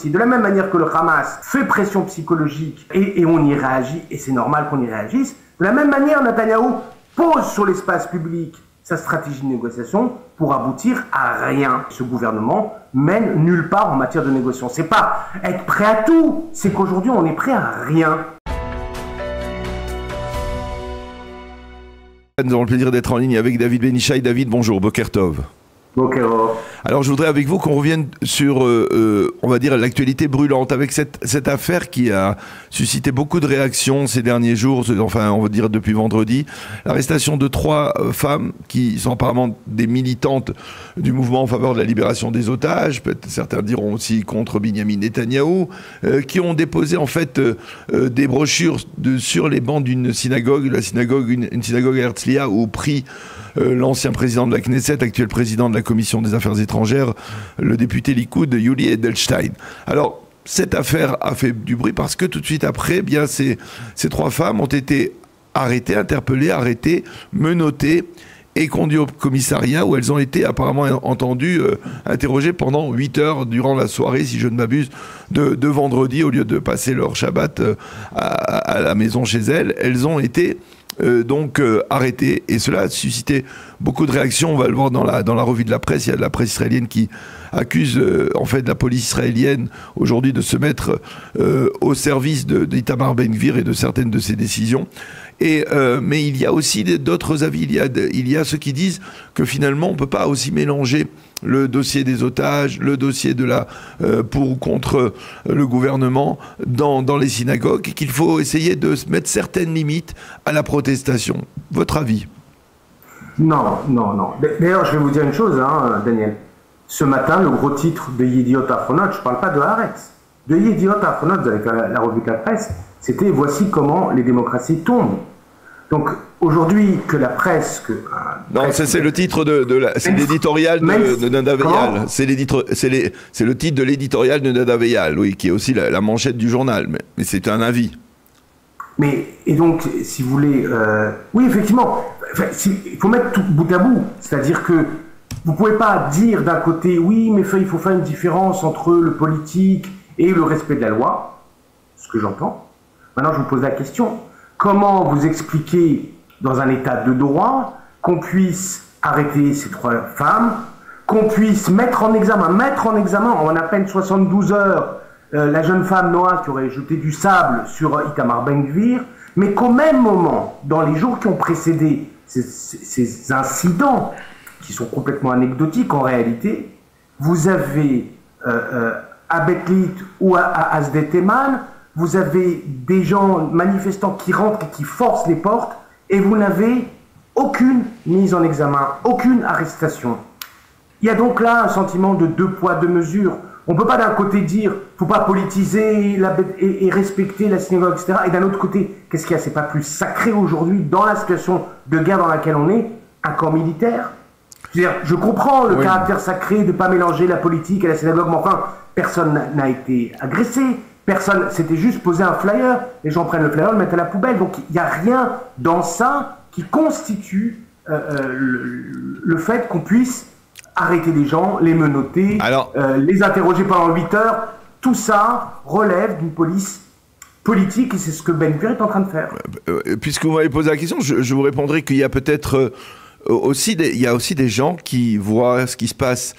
De la même manière que le Hamas fait pression psychologique et on y réagit, et c'est normal qu'on y réagisse, de la même manière, Netanyahou pose sur l'espace public sa stratégie de négociation pour aboutir à rien. Ce gouvernement mène nulle part en matière de négociation. C'est pas être prêt à tout, c'est qu'aujourd'hui on est prêt à rien. Nous avons le plaisir d'être en ligne avec David Ben Ishai. David, bonjour, Boker Tov. Boker. Alors je voudrais avec vous qu'on revienne sur, on va dire, l'actualité brûlante avec cette affaire qui a suscité beaucoup de réactions ces derniers jours, enfin on va dire depuis vendredi, l'arrestation de 3 femmes qui sont apparemment des militantes du mouvement en faveur de la libération des otages, peut-être certains diront aussi contre Binyamin Netanyahou, qui ont déposé en fait des brochures sur les bancs d'une synagogue, une synagogue à Herzliya où prie l'ancien président de la Knesset, actuel président de la Commission des Affaires étrangères, le député Likoud, Yuli Edelstein. Alors, cette affaire a fait du bruit parce que tout de suite après, eh bien, ces 3 femmes ont été arrêtées, menottées et conduites au commissariat où elles ont été apparemment entendues, interrogées pendant 8 heures durant la soirée, si je ne m'abuse, de vendredi, au lieu de passer leur Shabbat à la maison chez elles. Elles ont été arrêté, et cela a suscité beaucoup de réactions. On va le voir dans la revue de la presse. Il y a de la presse israélienne qui accuse en fait la police israélienne aujourd'hui de se mettre au service d'Itamar Ben-Gvir et de certaines de ses décisions. Mais il y a aussi d'autres avis. Il y a ceux qui disent que finalement on ne peut pas aussi mélanger le dossier des otages, le dossier de pour ou contre le gouvernement dans les synagogues, et qu'il faut essayer de mettre certaines limites à la protestation. Votre avis? Non. D'ailleurs, je vais vous dire une chose, Daniel. Ce matin, le gros titre de Yediot Ahronot, je ne parle pas de Haaretz, de Yediot Ahronot avec la revue de la presse, c'était « Voici comment les démocraties tombent ». Donc, aujourd'hui, que la presse... Non, c'est le titre c'est l'éditorial de Nadav Eyal. C'est le titre de l'éditorial de Nadav Eyal, oui, qui est aussi la manchette du journal, mais c'est un avis. Et donc, si vous voulez... oui, effectivement, il faut mettre tout bout à bout. C'est-à-dire que vous ne pouvez pas dire d'un côté, oui, mais il faut faire une différence entre le politique et le respect de la loi, ce que j'entends. Maintenant, je vous pose la question. Comment vous expliquez, dans un état de droit, qu'on puisse arrêter ces 3 femmes, qu'on puisse mettre en examen en à peine 72 heures, la jeune femme Noah qui aurait jeté du sable sur Itamar Ben-Gvir, mais qu'au même moment, dans les jours qui ont précédé ces incidents, qui sont complètement anecdotiques en réalité, vous avez à Beth-Lit ou à Sde-Teman, vous avez des gens manifestants qui rentrent et qui forcent les portes, et vous n'avez aucune mise en examen, aucune arrestation. Il y a donc là un sentiment de 2 poids, 2 mesures. On ne peut pas d'un côté dire « faut pas politiser et respecter la synagogue, etc. » et d'un autre côté, qu'est-ce qu'il y a? C'est pas plus sacré aujourd'hui, dans la situation de guerre dans laquelle on est, un camp militaire? Je comprends le caractère sacré de ne pas mélanger la politique et la synagogue, mais enfin, personne n'a été agressé. Personne, c'était juste poser un flyer, les gens prennent le flyer, le mettent à la poubelle. Donc il n'y a rien dans ça qui constitue le fait qu'on puisse arrêter des gens, les menotter, les interroger pendant 8 heures. Tout ça relève d'une police politique, et c'est ce que Ben-Gvir est en train de faire. Puisque vous m'avez posé la question, je vous répondrai qu'il y a peut-être aussi des gens qui voient ce qui se passe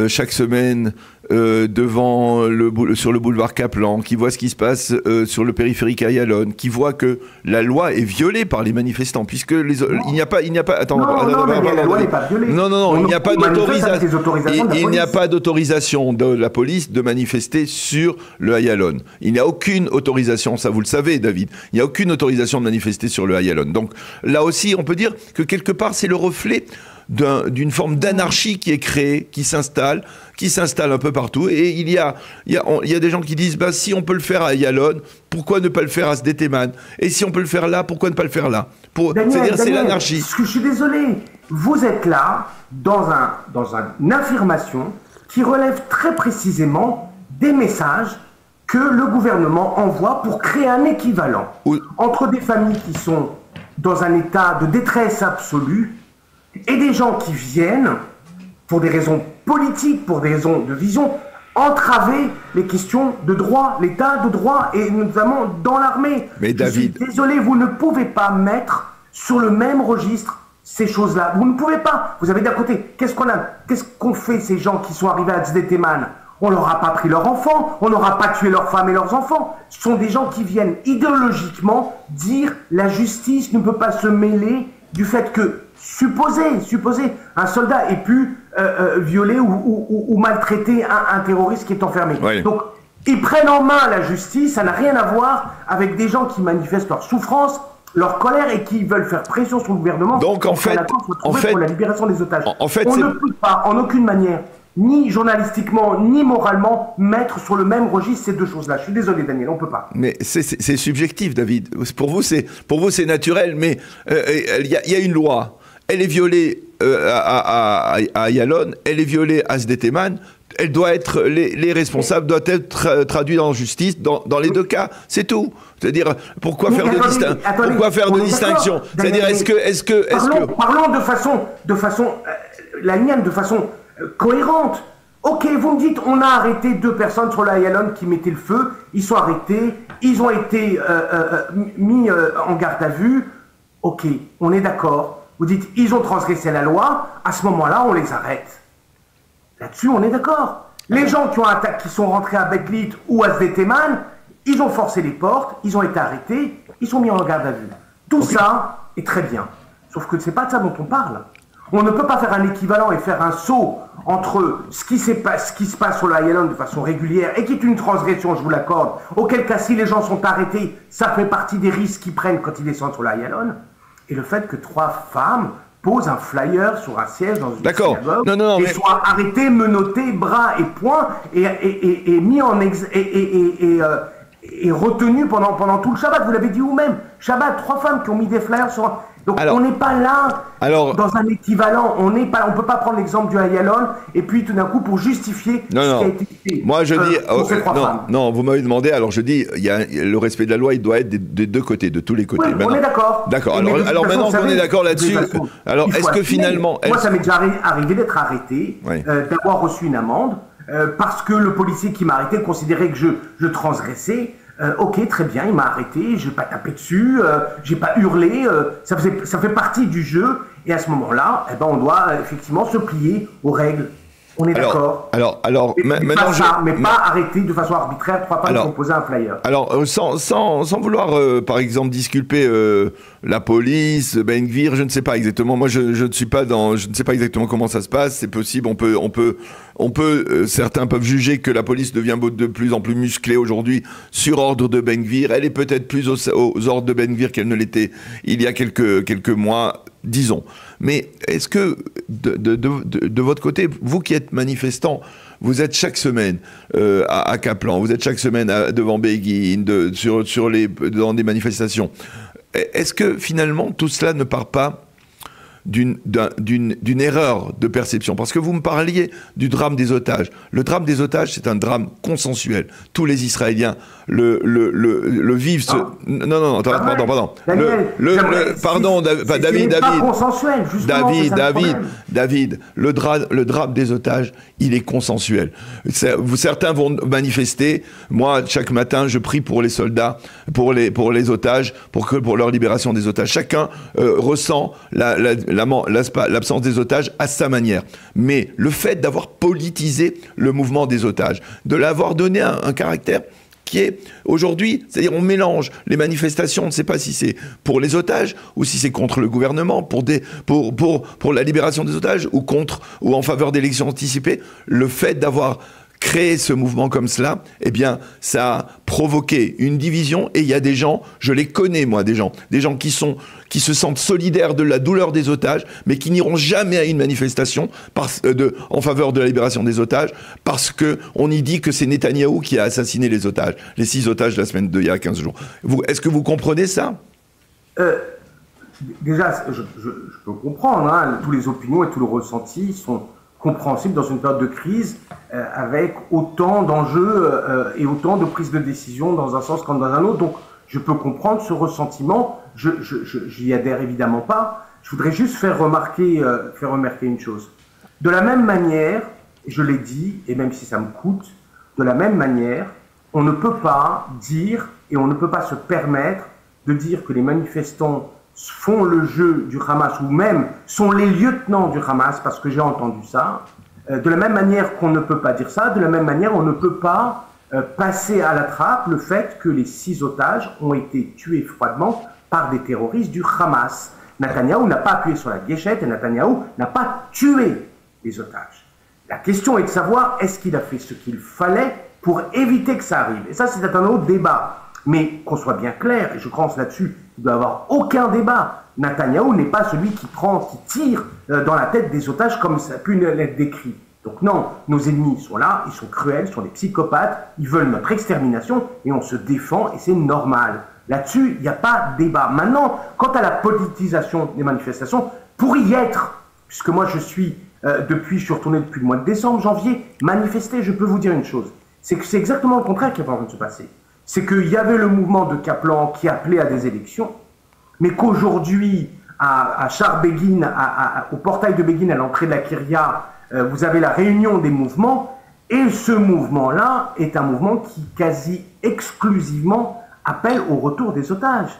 chaque semaine sur le boulevard Kaplan, qui voit ce qui se passe sur le périphérique Ayalon, qui voit que la loi est violée par les manifestants, puisque il n'y a pas attends, la loi n'est pas violée. Non, il n'y a pas d'autorisation. Il n'y a pas d'autorisation de la police de manifester sur le Ayalon. Il n'y a aucune autorisation, ça vous le savez, David. Il n'y a aucune autorisation de manifester sur le Ayalon. Donc là aussi, on peut dire que quelque part, c'est le reflet d'une forme d'anarchie qui est créée, qui s'installe un peu partout. Et il y a des gens qui disent si on peut le faire à Ayalon, pourquoi ne pas le faire à Sde-Teman? Et si on peut le faire là, pourquoi ne pas le faire là? C'est l'anarchie. Je suis désolé, vous êtes là dans une affirmation qui relève très précisément des messages que le gouvernement envoie pour créer un équivalent entre des familles qui sont dans un état de détresse absolue et des gens qui viennent pour des raisons politiques, pour des raisons de vision, entraver les questions de droit, l'état de droit, et notamment dans l'armée. Mais David... Je suis désolé, vous ne pouvez pas mettre sur le même registre ces choses-là. Vous ne pouvez pas. Vous avez d'un côté, qu'est-ce qu'on fait ces gens qui sont arrivés à Tzdeteman? On leur a pas pris leurs enfants, on n'aura pas tué leurs femmes et leurs enfants. Ce sont des gens qui viennent idéologiquement dire la justice ne peut pas se mêler du fait que, supposez, un soldat ait pu violer ou maltraiter un terroriste qui est enfermé. Oui. Donc, ils prennent en main la justice, ça n'a rien à voir avec des gens qui manifestent leur souffrance, leur colère et qui veulent faire pression sur le gouvernement. Donc en fait, pour la libération des otages. En fait, on ne peut pas, en aucune manière, ni journalistiquement, ni moralement, mettre sur le même registre ces deux choses-là. Je suis désolé, Daniel, on ne peut pas. Mais c'est subjectif, David. Pour vous, c'est naturel, mais il y a une loi. Elle est violée à Ayalon, elle est violée à Tzdeteman. Elle doit être, les responsables doivent être traduits en justice dans les deux cas. C'est tout. C'est-à-dire, pourquoi faire de distinction? C'est-à-dire, Parlons de façon linéaire, de façon cohérente. Ok, vous me dites, on a arrêté 2 personnes sur la Ayalon qui mettaient le feu. Ils sont arrêtés, ils ont été mis en garde à vue. Ok, on est d'accord. Vous dites, ils ont transgressé la loi. À ce moment-là, on les arrête. Là-dessus, on est d'accord. Les gens qui sont rentrés à Betlit ou à Tzdeteman, ils ont forcé les portes, ils ont été arrêtés, ils sont mis en garde à vue. Tout ça est très bien. Sauf que c'est pas de ça dont on parle. On ne peut pas faire un équivalent et faire un saut entre ce qui se passe sur la Ayalon de façon régulière et qui est une transgression, je vous l'accorde, auquel cas si les gens sont arrêtés, ça fait partie des risques qu'ils prennent quand ils descendent sur la Ayalon, et le fait que 3 femmes posent un flyer sur un siège dans une synagogue et soient arrêtées, menottées, bras et poings et mis en et retenues pendant tout le Shabbat. Vous l'avez dit vous-même. Shabbat, 3 femmes qui ont mis des flyers sur... Donc on n'est pas là dans un équivalent. On peut pas prendre l'exemple du Ayalon et puis tout d'un coup pour justifier ce qui a été fait. Moi je dis pour ces 3 femmes. Non, vous m'avez demandé. Alors je dis, le respect de la loi, il doit être des deux côtés, de tous les côtés. Oui, on est d'accord. D'accord. Alors maintenant qu'on est d'accord là-dessus, alors est-ce que finalement, moi ça m'est déjà arrivé d'être arrêté, d'avoir reçu une amende parce que le policier qui m'a arrêté considérait que je transgressais. Ok, très bien, il m'a arrêté, j'ai pas tapé dessus, j'ai pas hurlé, ça fait partie du jeu, et à ce moment-là, on doit effectivement se plier aux règles. On est d'accord. Mais pas arrêter de façon arbitraire 3 femmes qui ont posé un flyer. Alors, sans vouloir, par exemple, disculper la police, Ben Gvir, je ne sais pas exactement. Moi, je ne sais pas exactement comment ça se passe. C'est possible. Certains peuvent juger que la police devient de plus en plus musclée aujourd'hui sur ordre de Ben Gvir. Elle est peut-être plus aux ordres de Ben Gvir qu'elle ne l'était il y a quelques mois, disons. Mais est-ce que, de votre côté, vous qui êtes manifestant, vous êtes chaque semaine à Kaplan, vous êtes chaque semaine devant Begin, dans des manifestations, est-ce que finalement tout cela ne part pas d'une erreur de perception? Parce que vous me parliez du drame des otages. Le drame des otages, c'est un drame consensuel. Tous les Israéliens le vivent. Non, pardon. David, le drame des otages, il est consensuel. Certains vont manifester. Moi, chaque matin, je prie pour les soldats, pour les otages, pour leur libération des otages. Chacun ressent l'absence des otages à sa manière. Mais le fait d'avoir politisé le mouvement des otages, de l'avoir donné un caractère qui est aujourd'hui, c'est-à-dire on mélange les manifestations, on ne sait pas si c'est pour les otages ou si c'est contre le gouvernement, pour la libération des otages ou en faveur d'élections anticipées. Le fait d'avoir créé ce mouvement comme cela, eh bien, ça a provoqué une division, et il y a des gens, je les connais moi, des gens qui se sentent solidaires de la douleur des otages, mais qui n'iront jamais à une manifestation en faveur de la libération des otages, parce qu'on y dit que c'est Netanyahou qui a assassiné les otages, les 6 otages de la semaine d'il y a 15 jours. Est-ce que vous comprenez ça? Déjà, je peux comprendre, tous les opinions et tous les ressentis sont compréhensible dans une période de crise avec autant d'enjeux et autant de prises de décision dans un sens comme dans un autre. Donc, je peux comprendre ce ressentiment. J'y adhère évidemment pas. Je voudrais juste faire remarquer une chose. De la même manière, je l'ai dit, et même si ça me coûte, de la même manière, on ne peut pas dire et on ne peut pas se permettre de dire que les manifestants font le jeu du Hamas ou même sont les lieutenants du Hamas, parce que j'ai entendu ça. De la même manière qu'on ne peut pas dire ça, de la même manière on ne peut pas passer à la trappe le fait que les 6 otages ont été tués froidement par des terroristes du Hamas. Netanyahou n'a pas appuyé sur la gâchette et Netanyahou n'a pas tué les otages. La question est de savoir est-ce qu'il a fait ce qu'il fallait pour éviter que ça arrive. Et ça, c'est un autre débat. Mais qu'on soit bien clair, et je pense là-dessus, il ne doit y avoir aucun débat. Netanyahou n'est pas celui qui tire dans la tête des otages comme ça a pu l'être décrit. Donc non, nos ennemis sont là, ils sont cruels, ils sont des psychopathes, ils veulent notre extermination et on se défend et c'est normal. Là-dessus, il n'y a pas de débat. Maintenant, quant à la politisation des manifestations, pour y être, puisque moi je suis retourné depuis le mois de décembre, janvier, manifester, je peux vous dire une chose, c'est que c'est exactement le contraire qui est en train de se passer. C'est qu'il y avait le mouvement de Kaplan qui appelait à des élections, mais qu'aujourd'hui, à Shar Begin, au portail de Begin, à l'entrée de la Kiria, vous avez la réunion des mouvements, et ce mouvement-là est un mouvement qui quasi exclusivement appelle au retour des otages.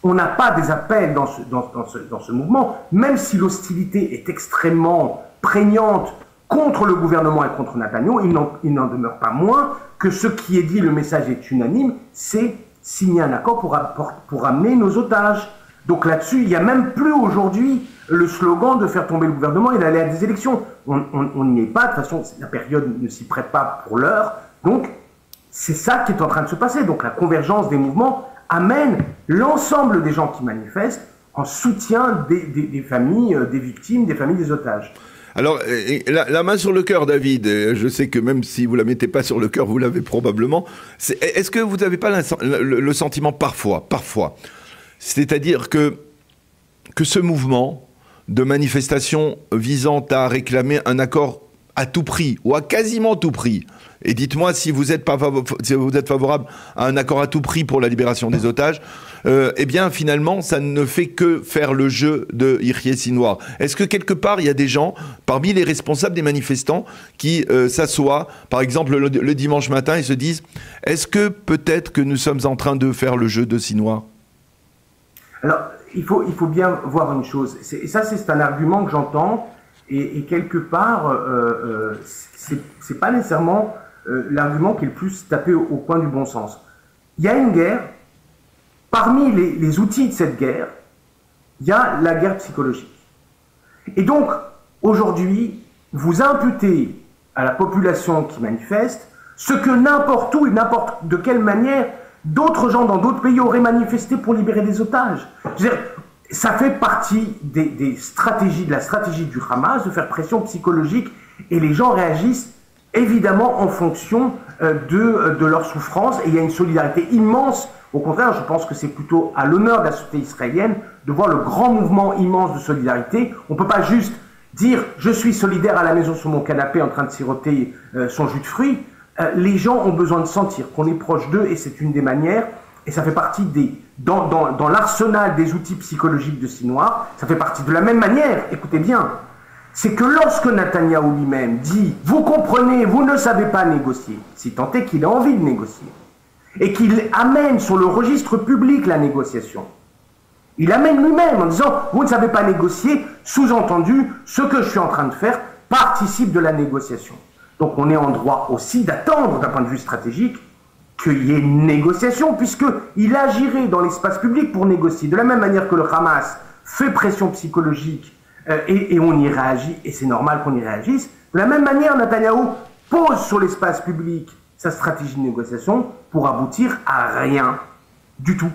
On n'a pas des appels dans ce mouvement, même si l'hostilité est extrêmement prégnante contre le gouvernement et contre Netanyahou, il n'en demeure pas moins que ce qui est dit, le message est unanime, c'est signer un accord pour amener nos otages. Donc là-dessus, il n'y a même plus aujourd'hui le slogan de faire tomber le gouvernement et d'aller à des élections. On n'y est pas, de toute façon, la période ne s'y prête pas pour l'heure. Donc, c'est ça qui est en train de se passer. Donc la convergence des mouvements amène l'ensemble des gens qui manifestent en soutien des familles, des victimes, des familles des otages. Alors, la main sur le cœur, David, je sais que même si vous ne la mettez pas sur le cœur, vous l'avez probablement. Est-ce que vous n'avez pas le sentiment parfois, c'est-à-dire que ce mouvement de manifestation visant à réclamer un accord à tout prix, ou à quasiment tout prix, et dites-moi si vous êtes favorable à un accord à tout prix pour la libération des otages, eh bien finalement ça ne fait que faire le jeu de Yihya Sinwar. Est-ce que quelque part il y a des gens parmi les responsables des manifestants qui s'assoient par exemple le dimanche matin et se disent est-ce que peut-être que nous sommes en train de faire le jeu de Sinwar? Alors il faut bien voir une chose, et ça c'est un argument que j'entends, et quelque part c'est pas nécessairement l'argument qui est le plus tapé au coin du bon sens. Il y a une guerre. Parmi les outils de cette guerre, il y a la guerre psychologique. Et donc, aujourd'hui, vous imputez à la population qui manifeste ce que n'importe où et n'importe de quelle manière d'autres gens dans d'autres pays auraient manifesté pour libérer des otages. Je veux dire, ça fait partie de la stratégie du Hamas de faire pression psychologique et les gens réagissent évidemment en fonction de leur souffrance et il y a une solidarité immense. Au contraire, je pense que c'est plutôt à l'honneur de la société israélienne de voir le grand mouvement immense de solidarité. On ne peut pas juste dire « je suis solidaire à la maison sur mon canapé en train de siroter son jus de fruits ». Les gens ont besoin de sentir qu'on est proche d'eux et c'est une des manières, et ça fait partie dans l'arsenal des outils psychologiques de Sinwar, ça fait partie de la même manière, écoutez bien, c'est que lorsque Netanyahou lui-même dit « vous comprenez, vous ne savez pas négocier », si tant est qu'il a envie de négocier, et qu'il amène sur le registre public la négociation. Il amène lui-même en disant « vous ne savez pas négocier », sous-entendu, ce que je suis en train de faire participe de la négociation. Donc on est en droit aussi d'attendre, d'un point de vue stratégique, qu'il y ait une négociation, puisqu'il agirait dans l'espace public pour négocier. De la même manière que le Hamas fait pression psychologique et on y réagit, et c'est normal qu'on y réagisse, de la même manière, Netanyahou pose sur l'espace public sa stratégie de négociation pour aboutir à rien du tout.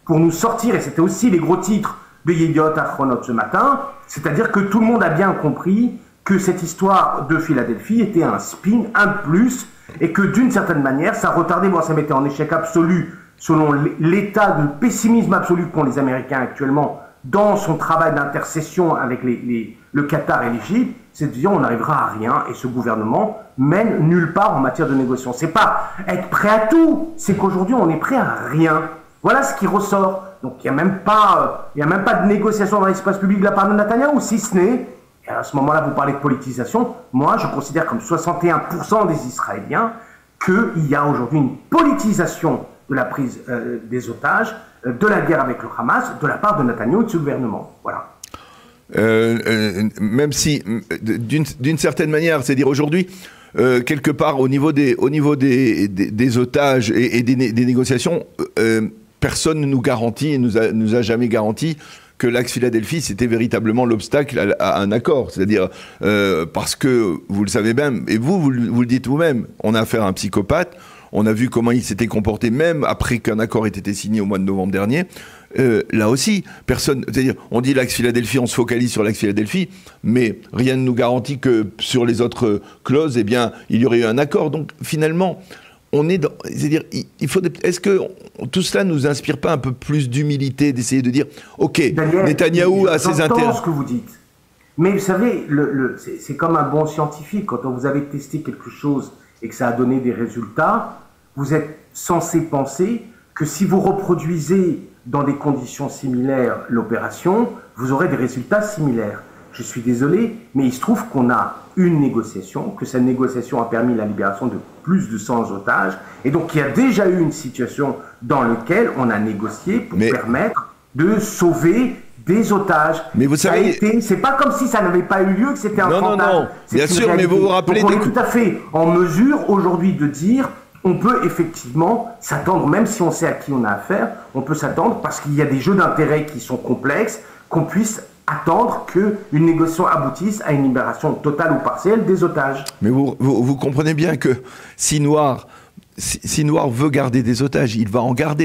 Pour nous sortir, et c'était aussi les gros titres de Yediot Ahronot ce matin, c'est-à-dire que tout le monde a bien compris que cette histoire de Philadelphie était un spin, un plus, et que d'une certaine manière, ça retardait, voire ça mettait en échec absolu, selon l'état de pessimisme absolu qu'ont les Américains actuellement dans son travail d'intercession avec le Qatar et l'Égypte, c'est de dire on n'arrivera à rien et ce gouvernement mène nulle part en matière de négociation. C'est pas être prêt à tout, c'est qu'aujourd'hui on est prêt à rien. Voilà ce qui ressort. Donc il n'y a même pas de négociation dans l'espace public de la part de Netanyahou, si ce n'est, et à ce moment-là vous parlez de politisation, moi je considère comme 61% des Israéliens qu'il y a aujourd'hui une politisation de la prise des otages, de la guerre avec le Hamas, de la part de Netanyahou et de ce gouvernement. Voilà. Même si, d'une certaine manière, c'est-à-dire aujourd'hui, quelque part au niveau des otages et des négociations, personne ne nous garantit et nous a jamais garanti que l'axe Philadelphie, c'était véritablement l'obstacle à un accord. C'est-à-dire, parce que, vous le savez même, et vous le dites vous-même, on a affaire à un psychopathe, on a vu comment il s'était comporté même après qu'un accord ait été signé au mois de novembre dernier. Là aussi, personne... C'est-à-dire, on dit l'axe Philadelphie, on se focalise sur l'axe Philadelphie, mais rien ne nous garantit que sur les autres clauses, eh bien, il y aurait eu un accord. Donc, finalement, on est dans... C'est-à-dire, il faut... Est-ce que tout cela ne nous inspire pas un peu plus d'humilité, d'essayer de dire, OK, Daniel, Netanyahou a ses intérêts... ce que vous dites. Mais vous savez, c'est comme un bon scientifique. Quand vous avez testé quelque chose et que ça a donné des résultats, vous êtes censé penser que si vous reproduisez dans des conditions similaires l'opération, vous aurez des résultats similaires. Je suis désolé, mais il se trouve qu'on a une négociation, que cette négociation a permis la libération de plus de 100 otages, et donc il y a déjà eu une situation dans laquelle on a négocié pour permettre de sauver des otages. Mais vous savez, c'est pas comme si ça n'avait pas eu lieu, que c'était un fantasme. Non, bien sûr, mais vous vous rappelez... Donc on est tout à fait en mesure aujourd'hui de dire... On peut effectivement s'attendre, même si on sait à qui on a affaire, on peut s'attendre, parce qu'il y a des jeux d'intérêt qui sont complexes, qu'on puisse attendre qu'une négociation aboutisse à une libération totale ou partielle des otages. Mais vous comprenez bien que si Noir veut garder des otages, il va en garder.